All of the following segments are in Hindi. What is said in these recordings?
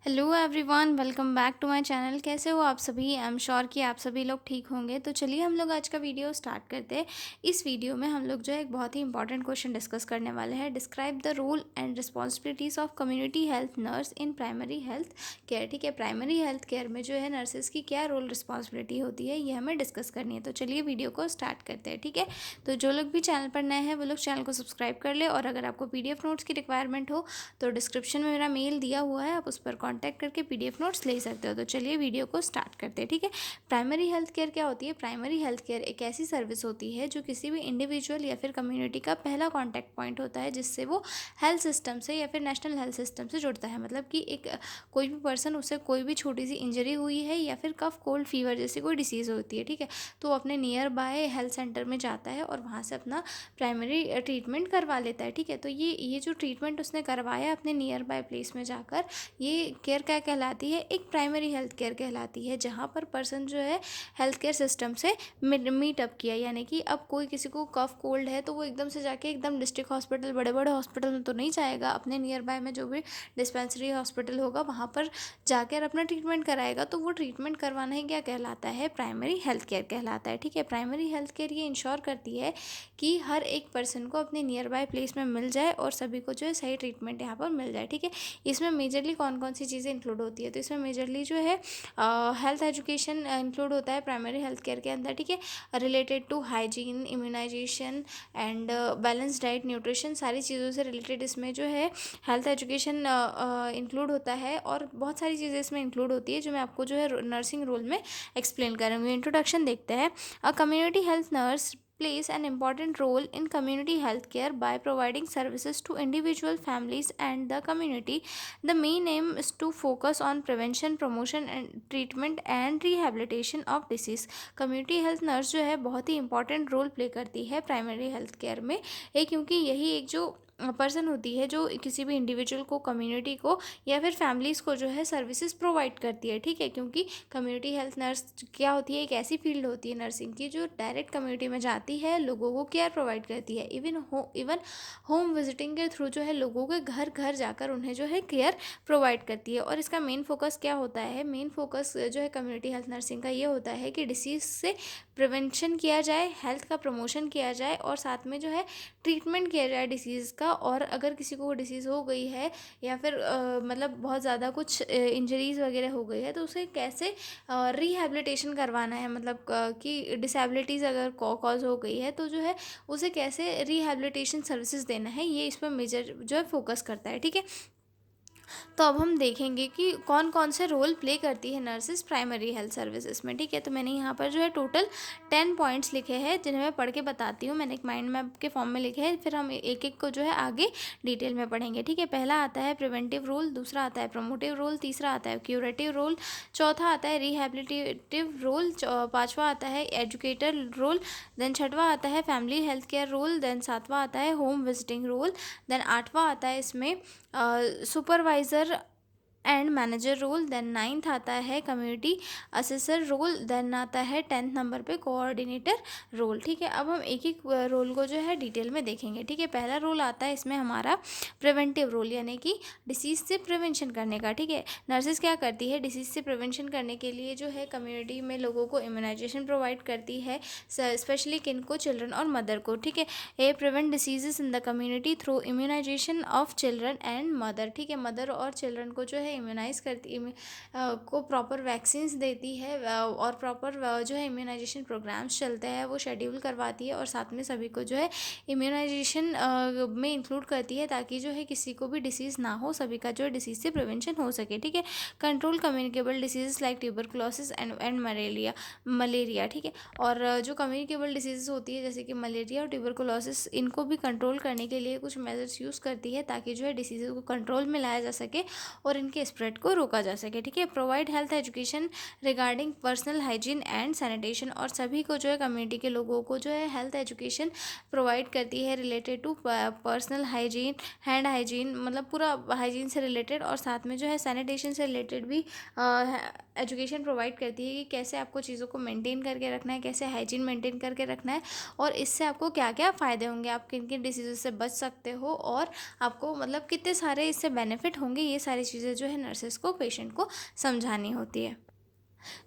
Hello everyone, welcome back to my channel. कैसे हो आप सभी? आई एम श्योर कि आप सभी लोग ठीक होंगे। तो चलिए हम लोग आज का वीडियो स्टार्ट करते हैं। इस वीडियो में हम लोग जो है एक बहुत ही इंपॉर्टेंट क्वेश्चन डिस्कस करने वाले हैं। Describe the role and responsibilities of community health nurse in primary health care. ठीक है, प्राइमरी हेल्थ केयर में जो है नर्सेज की क्या रोल रिस्पॉन्सिबिलिटी होती है, ये हमें डिस्कस करनी है। तो चलिए वीडियो को स्टार्ट करते हैं। ठीक है, तो जो लोग भी चैनल पर नए हैं वो लोग चैनल को सब्सक्राइब कर ले, और अगर आपको PDF नोट्स की रिक्वायरमेंट हो तो डिस्क्रिप्शन में मेरा मेल दिया हुआ है, आप उस पर कांटेक्ट करके PDF नोट्स ले सकते हो। तो चलिए वीडियो को स्टार्ट करते हैं। ठीक है, प्राइमरी हेल्थ केयर क्या होती है? प्राइमरी हेल्थ केयर एक ऐसी सर्विस होती है जो किसी भी इंडिविजुअल या फिर कम्युनिटी का पहला कॉन्टैक्ट पॉइंट होता है, जिससे वो हेल्थ सिस्टम से या फिर नेशनल हेल्थ सिस्टम से जुड़ता है। मतलब कि एक कोई भी पर्सन, उससे कोई भी छोटी सी इंजरी हुई है या फिर कफ कोल्ड फीवर जैसी कोई डिसीज़ होती है, ठीक है, तो वो अपने नियर बाय हेल्थ सेंटर में जाता है और वहाँ से अपना प्राइमरी ट्रीटमेंट करवा लेता है। ठीक है, तो ये जो ट्रीटमेंट उसने करवाया अपने नियर बाय प्लेस में जाकर, ये केयर क्या कहलाती है? एक प्राइमरी हेल्थ केयर कहलाती है, जहाँ पर पर्सन जो है हेल्थ केयर सिस्टम से मीट अप किया। यानी कि अब कोई किसी को कफ कोल्ड है तो वो एकदम से जाके एकदम डिस्ट्रिक्ट हॉस्पिटल, बड़े बड़े हॉस्पिटल में तो नहीं जाएगा, अपने नियर बाय में जो भी डिस्पेंसरी हॉस्पिटल होगा वहाँ पर जाकर अपना ट्रीटमेंट कराएगा। तो वो ट्रीटमेंट करवाना ही क्या कहलाता है? प्राइमरी हेल्थ केयर कहलाता है। ठीक है, प्राइमरी हेल्थ केयर ये इंश्योर करती है कि हर एक पर्सन को अपने नियर बाय प्लेस में मिल जाए और सभी को जो है सही ट्रीटमेंट यहाँ पर मिल जाए। ठीक है, इसमें मेजरली कौन कौन सी चीज़ें इंक्लूड होती है? तो इसमें मेजरली जो है हेल्थ एजुकेशन इंक्लूड होता है प्राइमरी हेल्थ केयर के अंदर। ठीक है, related to hygiene, immunisation and balance diet, nutrition, सारी चीज़ों से रिलेटेड इसमें जो है हेल्थ एजुकेशन इंक्लूड होता है। और बहुत सारी चीज़ें इसमें इंक्लूड होती है जो मैं आपको जो है नर्सिंग रोल में एक्सप्लेन करूँगी। इंट्रोडक्शन देखते हैं। A community health nurse plays an important role in community healthcare by providing services to individual families and the community. The main aim is to focus on prevention, promotion and treatment and rehabilitation of disease. Community health nurse जो है बहुत ही important role play करती है primary health care में, क्योंकि यही एक जो पर्सन होती है जो किसी भी इंडिविजुअल को, कम्युनिटी को या फिर फैमिलीज़ को जो है सर्विसेज प्रोवाइड करती है। ठीक है, क्योंकि कम्युनिटी हेल्थ नर्स क्या होती है? एक ऐसी फील्ड होती है नर्सिंग की जो डायरेक्ट कम्युनिटी में जाती है, लोगों को केयर प्रोवाइड करती है। इवन होम विजिटिंग के थ्रू जो है लोगों के घर घर जाकर उन्हें जो है केयर प्रोवाइड करती है। और इसका मेन फोकस क्या होता है? मेन फोकस जो है कम्युनिटी हेल्थ नर्सिंग का ये होता है कि डिसीज़ से प्रिवेंशन किया जाए, हेल्थ का प्रमोशन किया जाए और साथ में जो है ट्रीटमेंट किया जाए डिसीज़ का। और अगर किसी को डिसीज़ हो गई है या फिर मतलब बहुत ज़्यादा कुछ इंजरीज़ वगैरह हो गई है तो उसे कैसे रिहैबिलिटेशन करवाना है, मतलब कि डिसेबिलिटीज़ अगर कॉज हो गई है तो जो है उसे कैसे रिहैबिलिटेशन सर्विसेज देना है, ये इस पर मेजर जो है फोकस करता है। ठीक है, तो अब हम देखेंगे कि कौन कौन से रोल प्ले करती है नर्सेज प्राइमरी हेल्थ सर्विसेज में। ठीक है, तो मैंने यहाँ पर जो है टोटल 10 पॉइंट्स लिखे हैं जिन्हें मैं पढ़ के बताती हूँ। मैंने एक माइंड मैप के फॉर्म में लिखे हैं, फिर हम एक एक को जो है आगे डिटेल में पढ़ेंगे। ठीक है, पहला आता है प्रिवेंटिव रोल, दूसरा आता है प्रमोटिव रोल, तीसरा आता है क्यूरेटिव रोल, चौथा आता है रिहैबिलिटेटिव रोल, पाँचवा आता है एजुकेटर रोल, देन छठवा आता है family health care role, then सातवां आता है होम विजिटिंग रोल, देन आठवां आता है इसमें supervisor and manager role, then ninth आता है कम्युनिटी असेसर रोल, देन आता है 10th नंबर पे कोऑर्डिनेटर रोल। ठीक है, अब हम एक एक रोल को जो है डिटेल में देखेंगे। ठीक है, पहला रोल आता है इसमें हमारा प्रिवेंटिव रोल, यानी कि डिसीज़ से प्रिवेंशन करने का। ठीक है, नर्सेज क्या करती है? डिसीज़ से प्रिवेंशन करने के लिए जो है कम्युनिटी में लोगों को इम्यूनाइजेशन प्रोवाइड करती है, स्पेशली किन को? चिल्ड्रन और मदर को। ठीक है, a prevent diseases in the community through immunization of children and mother. ठीक है, मदर और चिल्ड्रन को जो है इम्यूनाइज करती को प्रॉपर वैक्सीन्स देती है और प्रॉपर जो है इम्यूनाइजेशन प्रोग्राम्स चलते हैं वो शेड्यूल करवाती है और साथ में सभी को जो है इम्यूनाइजेशन में इंक्लूड करती है ताकि जो है किसी को भी डिसीज़ ना हो, सभी का जो है डिसीज़ से प्रिवेंशन हो सके। ठीक है, control communicable diseases like tuberculosis and malaria. ठीक है, और जो कम्युनिकेबल डिसीजेस होती है जैसे कि मलेरिया और ट्यूबरकुलोसिस, इनको भी कंट्रोल करने के लिए कुछ मेजर्स यूज़ करती है ताकि जो है डिसीज़ को कंट्रोल में लाया जा सके और इनके स्प्रेड को रोका जा सके। ठीक है, provide health education regarding personal hygiene and sanitation, और सभी को जो है कम्युनिटी के लोगों को जो है हेल्थ एजुकेशन प्रोवाइड करती है related to personal hygiene, hand hygiene, मतलब पूरा हाइजीन से रिलेटेड, और साथ में जो है सैनिटेशन से रिलेटेड भी एजुकेशन प्रोवाइड करती है कि कैसे आपको चीज़ों को मेंटेन करके रखना है, कैसे हाइजीन मेंटेन करके रखना है और इससे आपको क्या क्या फ़ायदे होंगे, आप किन किन डिसीज़ से बच सकते हो और आपको मतलब कितने सारे इससे बेनिफिट होंगे, ये सारी चीज़ें जो है नर्सेस को पेशेंट को समझानी होती है।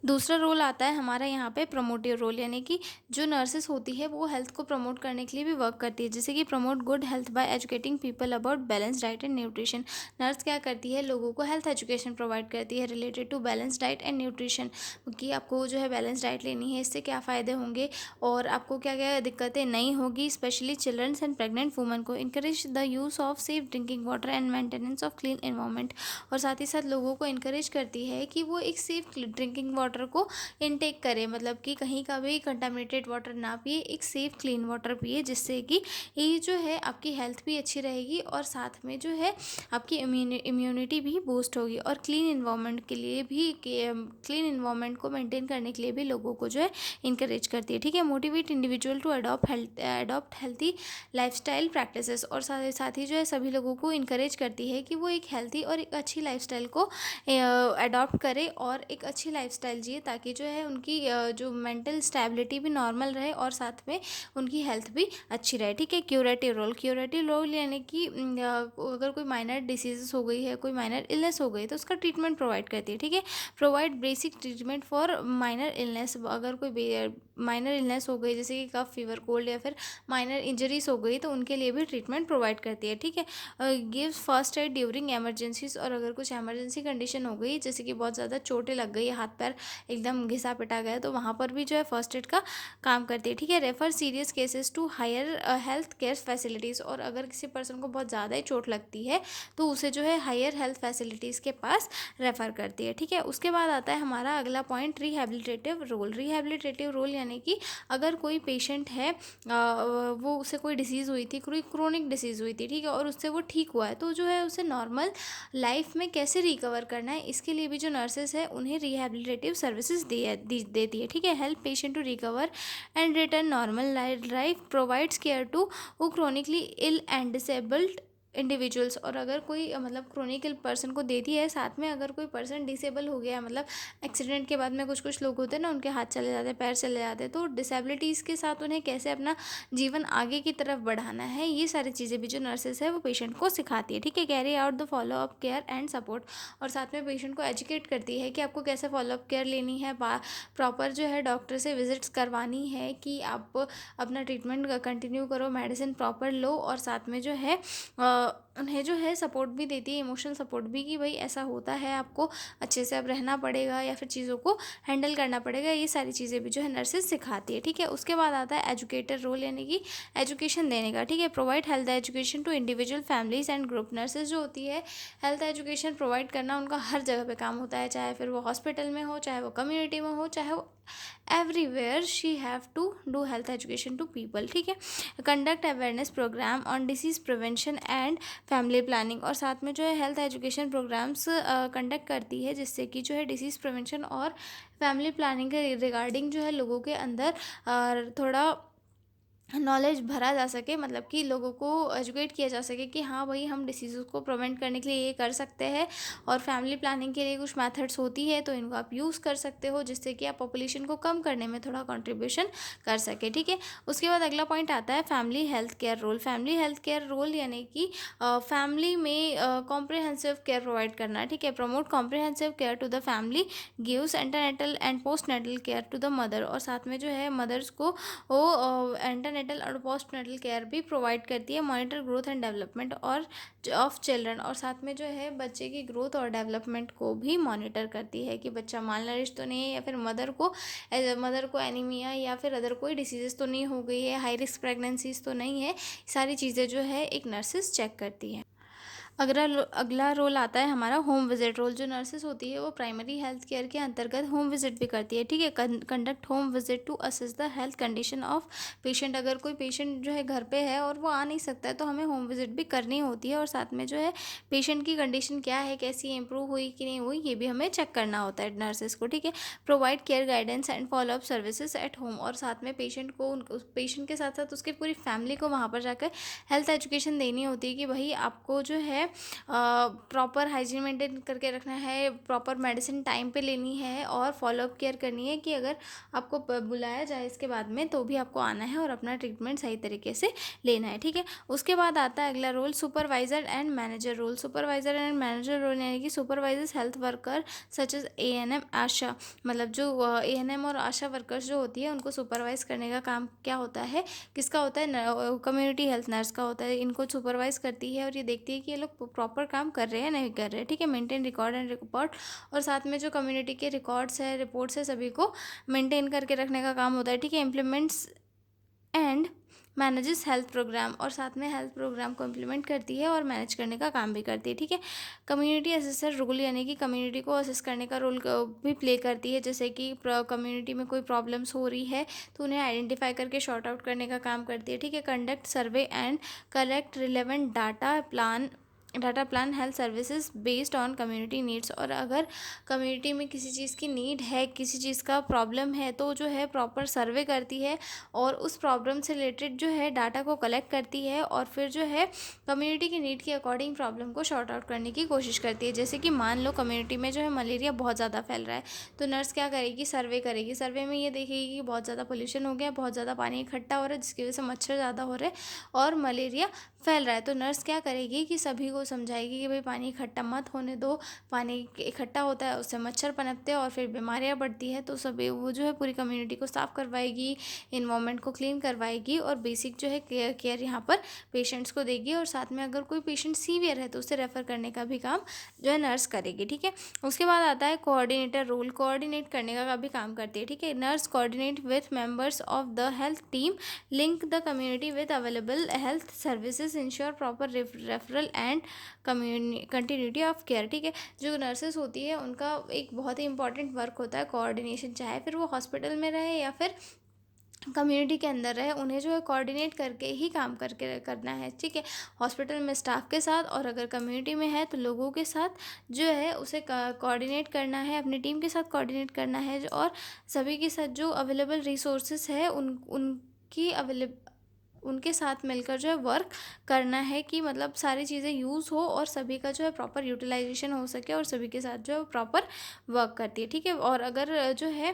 दूसरा रोल आता है हमारा यहाँ पे प्रमोटिव रोल, यानी कि जो नर्सेस होती है वो हेल्थ को प्रमोट करने के लिए भी वर्क करती है, जैसे कि promote good health by educating people about balance diet and nutrition. Nurse क्या करती है, लोगों को हेल्थ एजुकेशन प्रोवाइड करती है related to balance diet and nutrition, कि आपको जो है बैलेंस डाइट लेनी है, इससे क्या फ़ायदे होंगे और आपको क्या क्या दिक्कतें नहीं होगी। Specially childrens and pregnant woman को encourage the use of safe drinking water and maintenance of clean environment, और साथ ही साथ लोगों को इनकरेज करती है कि वो एक सेफ ड्रिंकिंग वाटर को इनटेक करें, मतलब कि कहीं का भी कंटामिनेटेड वाटर ना पिए, एक सेफ क्लीन वाटर पिए, जिससे कि ये जो है आपकी हेल्थ भी अच्छी रहेगी और साथ में जो है आपकी इम्यूनिटी भी बूस्ट होगी। और क्लीन इन्वायरमेंट के लिए भी, क्लीन इन्वायरमेंट को मेंटेन करने के लिए भी लोगों को जो है इंकरेज करती है। ठीक है, motivate individual to adopt healthy lifestyle practices, और साथ ही जो है सभी लोगों को इंकरेज करती है कि वो एक हेल्थी और एक अच्छी लाइफस्टाइल को अडॉप्ट करे और एक अच्छी लाइफस्टाइल जिए, ताकि जो है उनकी जो मेंटल स्टेबिलिटी भी नॉर्मल रहे और साथ में उनकी हेल्थ भी अच्छी रहे। ठीक है, क्यूरेटिव रोल यानी कि अगर कोई माइनर डिसीजेस हो गई है, कोई माइनर इलनेस हो गई, तो उसका ट्रीटमेंट प्रोवाइड करती है। ठीक है, provide basic treatment for minor illness, अगर कोई माइनर इलनेस हो गई जैसे कि कफ, फीवर, कोल्ड या फिर माइनर इंजरीज हो गई, तो उनके लिए भी ट्रीटमेंट प्रोवाइड करती है। ठीक है, gives first aid during emergencies, और अगर कुछ एमरजेंसी कंडीशन हो गई जैसे कि बहुत ज़्यादा चोटें लग गई, हाथ पैर एकदम घिसा पिटा गया, तो वहाँ पर भी जो है फर्स्ट एड का काम करती है। ठीक है, refer serious cases to higher health care facilities, और अगर किसी पर्सन को बहुत ज़्यादा ही चोट लगती है तो उसे जो है हायर हेल्थ फैसिलिटीज़ के पास रेफ़र करती है। ठीक है, उसके बाद आता है हमारा अगला पॉइंट, रिहैबिलिटेटिव रोल यानी कि अगर कोई पेशेंट है, वो उसे कोई डिसीज़ हुई थी, कोई क्रोनिक डिसीज़ हुई थी, ठीक है, और उससे वो ठीक हुआ है, तो जो है उसे नॉर्मल लाइफ में कैसे रिकवर करना है, इसके लिए भी जो नर्सेस है उन्हें रिहैबिलिटेटिव सर्विसेज देती है। ठीक है, help patient to recover and return normal life, provides care to chronically ill and disabled individuals, और अगर कोई मतलब क्रोनिकल पर्सन को देती है, साथ में अगर कोई पर्सन डिसेबल हो गया, मतलब एक्सीडेंट के बाद में कुछ लोग होते हैं ना, उनके हाथ चले जाते हैं, पैर चले जाते हैं, तो डिसेबिलिटीज़ के साथ उन्हें कैसे अपना जीवन आगे की तरफ बढ़ाना है, ये सारी चीज़ें भी जो नर्सेस है वो पेशेंट को सिखाती है। ठीक है, carry out the follow up care and support, और साथ में पेशेंट को एजुकेट करती है कि आपको कैसे फॉलोअप केयर लेनी है, प्रॉपर जो है डॉक्टर से विजिट्स करवानी है, कि आप अपना ट्रीटमेंट कंटिन्यू करो, मेडिसिन प्रॉपर लो, और साथ में जो है उन्हें जो है सपोर्ट भी देती है, इमोशनल सपोर्ट भी, कि भाई ऐसा होता है, आपको अच्छे से अब रहना पड़ेगा या फिर चीज़ों को हैंडल करना पड़ेगा, ये सारी चीज़ें भी जो है नर्सेस सिखाती है। ठीक है, उसके बाद आता है एजुकेटर रोल, यानी कि एजुकेशन देने का। ठीक है, provide health education to individual families and group, nurses जो होती है हेल्थ एजुकेशन प्रोवाइड करना उनका हर जगह पे काम होता है, चाहे फिर वो हॉस्पिटल में हो, चाहे वो कम्युनिटी में हो, चाहे वो everywhere she have to do health education to people. ठीक है, conduct awareness programme on disease prevention and family planning, और साथ में जो है हेल्थ एजुकेशन प्रोग्राम्स कंडक्ट करती है, जिससे कि जो है डिसीज़ प्रिवेंशन और फैमिली प्लानिंग के रिगार्डिंग जो है लोगों के अंदर थोड़ा नॉलेज भरा जा सके, मतलब कि लोगों को एजुकेट किया जा सके कि हाँ भाई, हम डिसीज़ को प्रिवेंट करने के लिए ये कर सकते हैं, और फैमिली प्लानिंग के लिए कुछ मेथड्स होती है, तो इनको आप यूज़ कर सकते हो, जिससे कि आप पॉपुलेशन को कम करने में थोड़ा कंट्रीब्यूशन कर सके। ठीक है, उसके बाद अगला पॉइंट आता है फैमिली हेल्थ केयर रोल यानी कि फैमिली में कॉम्प्रिहेंसिव केयर प्रोवाइड करना। ठीक है, promote comprehensive care to the family, gives antenatal and post natal care to the mother, और साथ में जो है मदर्स को वो एंटरनेटल और पोस्ट नेटल केयर भी प्रोवाइड करती है, मॉनिटर ग्रोथ एंड डेवलपमेंट और ऑफ चिल्ड्रन, और साथ में जो है बच्चे की ग्रोथ और डेवलपमेंट को भी मॉनिटर करती है, कि बच्चा मालनरिश तो नहीं है, या फिर मदर को एनीमिया या फिर अदर कोई डिसीजेस तो नहीं हो गई है, हाई रिस्क प्रेगनेंसीज तो नहीं है, सारी चीज़ें जो है एक नर्सेस चेक करती है। अगला रोल आता है हमारा होम विजिट रोल। जो नर्सेस होती है वो प्राइमरी हेल्थ केयर के अंतर्गत होम विजिट भी करती है। ठीक है, conduct home visit to assess the health condition of patient. अगर कोई पेशेंट जो है घर पे है और वो आ नहीं सकता है, तो हमें होम विजिट भी करनी होती है, और साथ में जो है पेशेंट की कंडीशन क्या है, कैसी इंप्रूव हुई कि नहीं हुई, ये भी हमें चेक करना होता है नर्सेस को। ठीक है, provide care guidance and follow up services at home, और साथ में पेशेंट के साथ साथ उसकी पूरी फैमिली को वहाँ पर जाकर हेल्थ एजुकेशन देनी होती है, कि भाई आपको जो है प्रॉपर हाइजीन मेंटेन करके रखना है, प्रॉपर मेडिसिन टाइम पे लेनी है और फॉलोअप केयर करनी है कि अगर आपको बुलाया जाए इसके बाद में तो भी आपको आना है और अपना ट्रीटमेंट सही तरीके से लेना है, ठीक है। उसके बाद आता है अगला role, supervisor and manager role. Supervisor and manager role यानी कि supervisors health worker such as ANM ASHA, मतलब जो ANM और आशा वर्कर्स जो होती है उनको सुपरवाइज करने का काम क्या होता है, किसका होता है, कम्युनिटी हेल्थ नर्स का होता है। इनको सुपरवाइज करती है और ये देखती है कि ये लोग प्रॉपर काम कर रहे हैं नहीं कर रहे हैं, ठीक है। मेंटेन रिकॉर्ड एंड रिपोर्ट, और साथ में जो कम्युनिटी के रिकॉर्ड्स है, रिपोर्ट्स है, सभी को मेंटेन करके रखने का काम होता है, ठीक है। Implements and manages health programme, और साथ में हेल्थ प्रोग्राम को इम्प्लीमेंट करती है और मैनेज करने का काम भी करती है, ठीक है। कम्युनिटी असेसर रोल यानी कि कम्युनिटी को असेस करने का रोल भी प्ले करती है, जैसे कि कम्युनिटी में कोई प्रॉब्लम्स हो रही है तो उन्हें आइडेंटिफाई करके शॉर्ट आउट करने का काम करती है, ठीक है। Conduct survey and collect relevant data plan health services based on community needs, और अगर कम्युनिटी में किसी चीज़ की नीड है, किसी चीज़ का प्रॉब्लम है तो जो है प्रॉपर सर्वे करती है और उस प्रॉब्लम से रिलेटेड जो है डाटा को कलेक्ट करती है और फिर जो है कम्युनिटी की नीड के अकॉर्डिंग प्रॉब्लम को शॉर्ट आउट करने की कोशिश करती है। जैसे कि मान लो कम्युनिटी में जो है मलेरिया बहुत ज़्यादा फैल रहा है, तो नर्स क्या करेगी, सर्वे करेगी। सर्वे में ये देखेगी कि बहुत ज़्यादा पोल्यूशन हो गया, बहुत ज़्यादा पानी इकट्ठा हो रहा है जिसकी वजह से मच्छर ज़्यादा हो रहे हैं और मलेरिया फैल रहा है। तो नर्स क्या करेगी कि सभी को समझाएगी कि भाई पानी इकट्ठा मत होने दो, पानी इकट्ठा होता है उससे मच्छर पनपते हैं और फिर बीमारियां बढ़ती है। तो सभी वो जो है पूरी कम्युनिटी को साफ़ करवाएगी, इन्वायरमेंट को क्लीन करवाएगी और बेसिक जो है केयर यहाँ पर पेशेंट्स को देगी, और साथ में अगर कोई पेशेंट सीवियर है तो उसे रेफ़र करने का भी काम जो है नर्स करेगी, ठीक है। उसके बाद आता है कोऑर्डिनेटर रोल, कोऑर्डिनेट करने का भी काम करती है, ठीक है। Nurse coordinate with members of the health team, link the community with available health services, ensure proper referral and continuity of care, ठीक है। जो नर्सेस होती है उनका एक बहुत ही इंपॉर्टेंट वर्क होता है कोऑर्डिनेशन, चाहे फिर वो हॉस्पिटल में रहे या फिर कम्युनिटी के अंदर रहे, उन्हें जो है कोऑर्डिनेट करके ही काम करके करना है, ठीक है। हॉस्पिटल में स्टाफ के साथ और अगर कम्युनिटी में है तो लोगों के साथ जो है उसे कोऑर्डिनेट करना है, अपनी टीम के साथ कोऑर्डिनेट करना है, और सभी के साथ जो अवेलेबल रिसोर्सेज है उनके साथ मिलकर जो है वर्क करना है कि मतलब सारी चीज़ें यूज़ हो और सभी का जो है प्रॉपर यूटिलाइजेशन हो सके और सभी के साथ जो है प्रॉपर वर्क करती है, ठीक है। और अगर जो है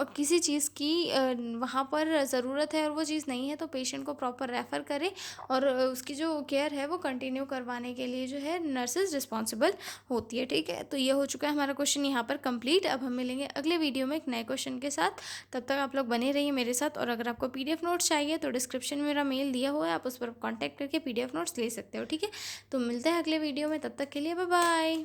किसी चीज़ की वहाँ पर ज़रूरत है और वो चीज़ नहीं है तो पेशेंट को प्रॉपर रेफ़र करे और उसकी जो केयर है वो कंटिन्यू करवाने के लिए जो है नर्सेज रिस्पॉन्सिबल होती है, ठीक है। तो ये हो चुका है हमारा क्वेश्चन यहाँ पर कंप्लीट। अब हम मिलेंगे अगले वीडियो में एक नए क्वेश्चन के साथ, तब तक आप लोग बने रहिए मेरे साथ। और अगर आपको PDF नोट्स चाहिए तो डिस्क्रिप्शन में मेरा मेल दिया हुआ है, आप उस पर कॉन्टैक्ट करके PDF नोट्स ले सकते हो, ठीक है। तो मिलते हैं अगले वीडियो में, तब तक के लिए बाय बाय।